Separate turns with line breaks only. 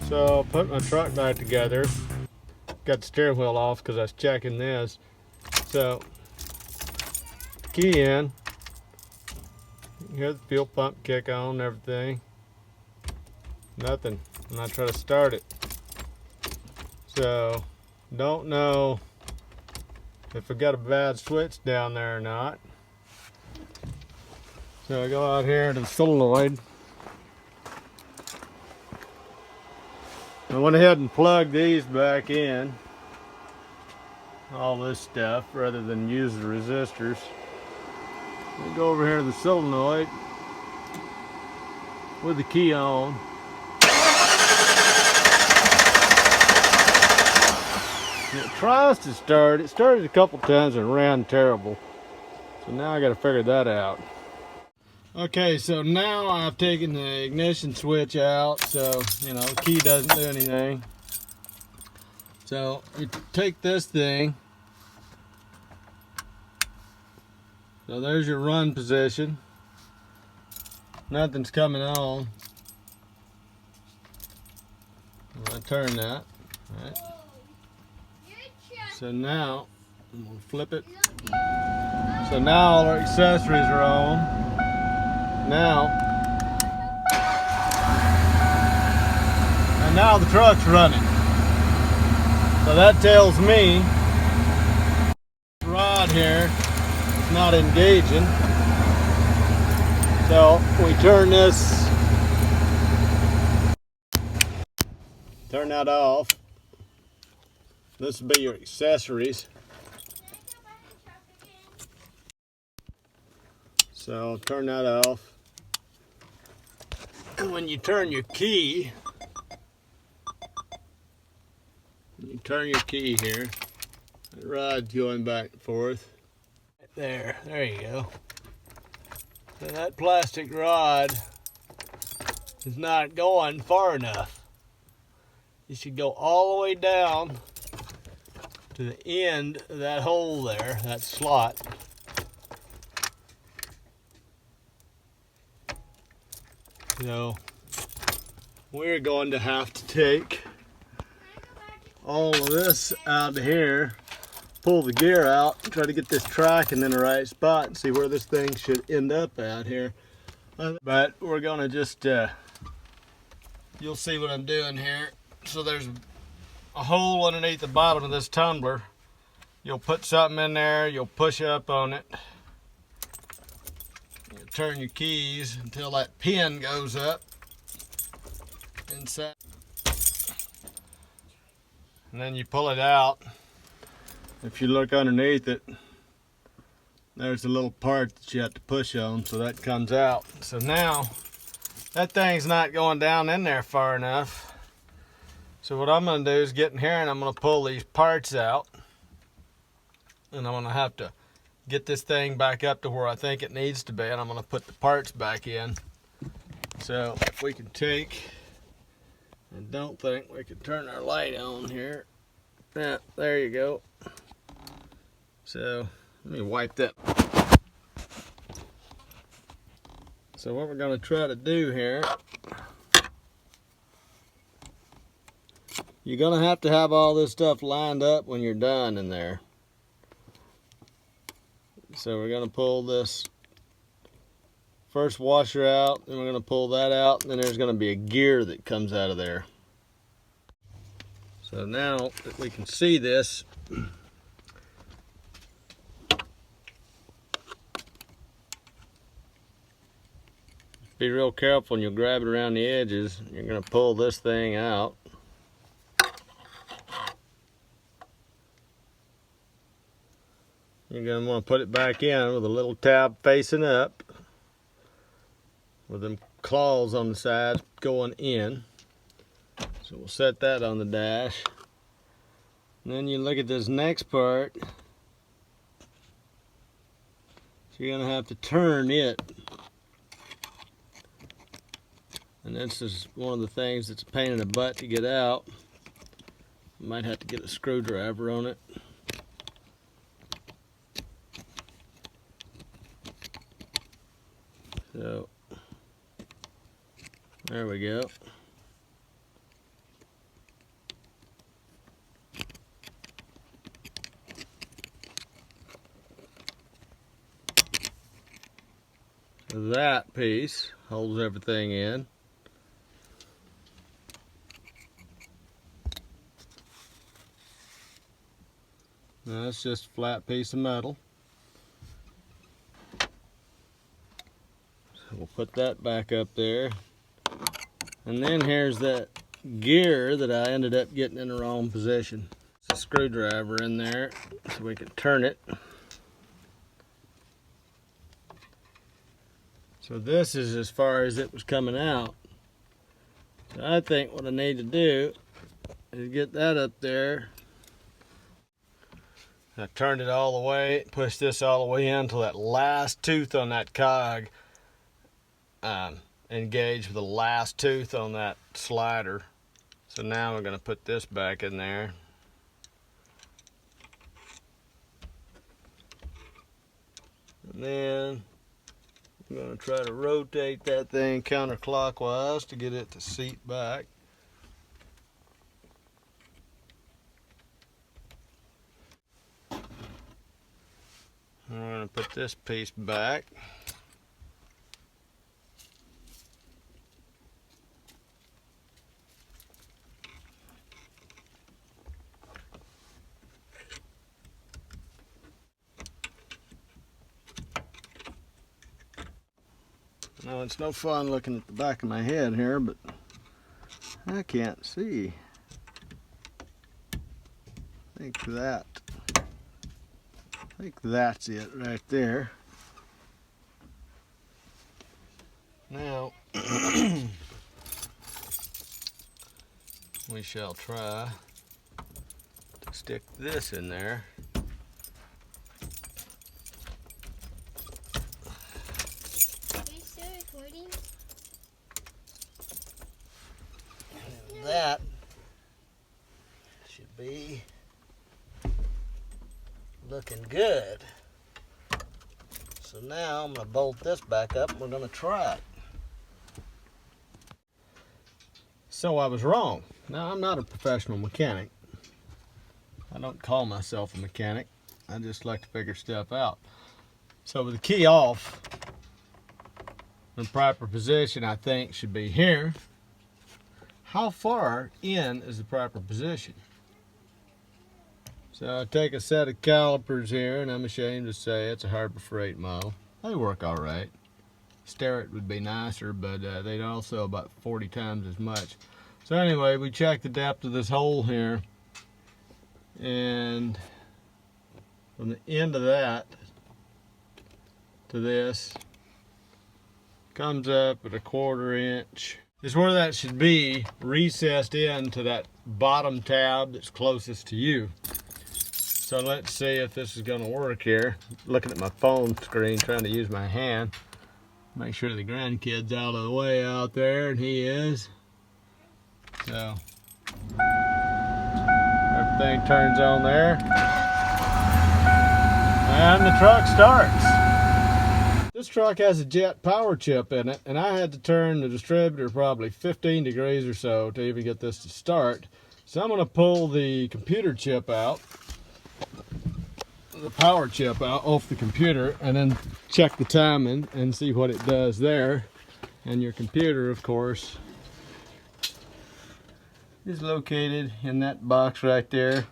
So put my truck back together. Got the steering wheel off because I was checking this. So key in. Hear the fuel pump kick on and everything. Nothing. And I try to start it. So don't know if I got a bad switch down there or not. So I go out here to the solenoid. I went ahead and plugged these back in. All this stuff rather than use the resistors. I go over here to the solenoid with the key on. It tries to start. It started a couple times and ran terrible. So now I got to figure that out. Okay, so now I've taken the ignition switch out, so the key doesn't do anything. So you take this thing. So there's your run position. Nothing's coming on. I'm gonna turn that. All right. So now I'm gonna flip it. So now all our accessories are on. Now the truck's running. So that tells me this rod here is not engaging. So we turn that off. This will be your accessories. So turn that off. And when you turn your key, here, the rod's going back and forth. There you go. So that plastic rod is not going far enough. You should go all the way down to the end of that hole there, that slot. So we're going to have to take all of this out of here, pull the gear out, try to get this tracking in the right spot and see where this thing should end up at here. But we're gonna just, you'll see what I'm doing here. So there's a hole underneath the bottom of this tumbler. You'll put something in there, you'll push up on it. You turn your keys until that pin goes up inside. And then you pull it out. If you look underneath it, there's a little part that you have to push on, so that comes out. So now, that thing's not going down in there far enough. So what I'm gonna do is get in here and I'm gonna pull these parts out. And I'm gonna have to get this thing back up to where I think it needs to be, and I'm gonna put the parts back in. So if we can take, I don't think we can turn our light on here. Yeah, there you go. So let me wipe that. So what we're going to try to do here, you're going to have all this stuff lined up when you're done in there. So we're going to pull this first washer out, and we're going to pull that out, and then there's going to be a gear that comes out of there. So now that we can see this, be real careful when you grab it around the edges. You're going to pull this thing out. You're going to want to put it back in with a little tab facing up, with them claws on the side going in. So we'll set that on the dash. And then you look at this next part. So you're going to have to turn it. And this is one of the things that's a pain in the butt to get out. You might have to get a screwdriver on it. So there we go. that piece holds everything in. Now that's just a flat piece of metal. So we'll put that back up there. And then here's that gear that I ended up getting in the wrong position. There's a screwdriver in there so we can turn it. So this is as far as it was coming out. So I think what I need to do is get that up there. I turned it all the way, pushed this all the way in until that last tooth on that cog engaged with the last tooth on that slider. So now we're going to put this back in there. And then I'm going to try to rotate that thing counterclockwise to get it to seat back. And we're going to put this piece back. Now it's no fun looking at the back of my head here, but I can't see. I think that's it right there. Now we shall try to stick this in there. That should be looking good. So now I'm going to bolt this back up and we're going to try it. So I was wrong. Now I'm not a professional mechanic. I don't call myself a mechanic. I just like to figure stuff out. So with the key off, the proper position I think should be here. How far in is the proper position? So I take a set of calipers here, and I'm ashamed to say it's a Harbor Freight model. They work all right. Starrett would be nicer, but they'd also about 40 times as much. So anyway, we check the depth of this hole here, and from the end of that to this comes up at 1/4 inch. Is where that should be recessed into that bottom tab that's closest to you. So let's see if this is going to work here. Looking at my phone screen, trying to use my hand. Make sure the grandkid's out of the way out there, and he is. So everything turns on there, and the truck starts. This truck has a jet power chip in it, and I had to turn the distributor probably 15 degrees or so to even get this to start. So I'm going to pull the computer chip out, the power chip out off the computer, and then check the timing and see what it does there. And your computer, of course, is located in that box right there.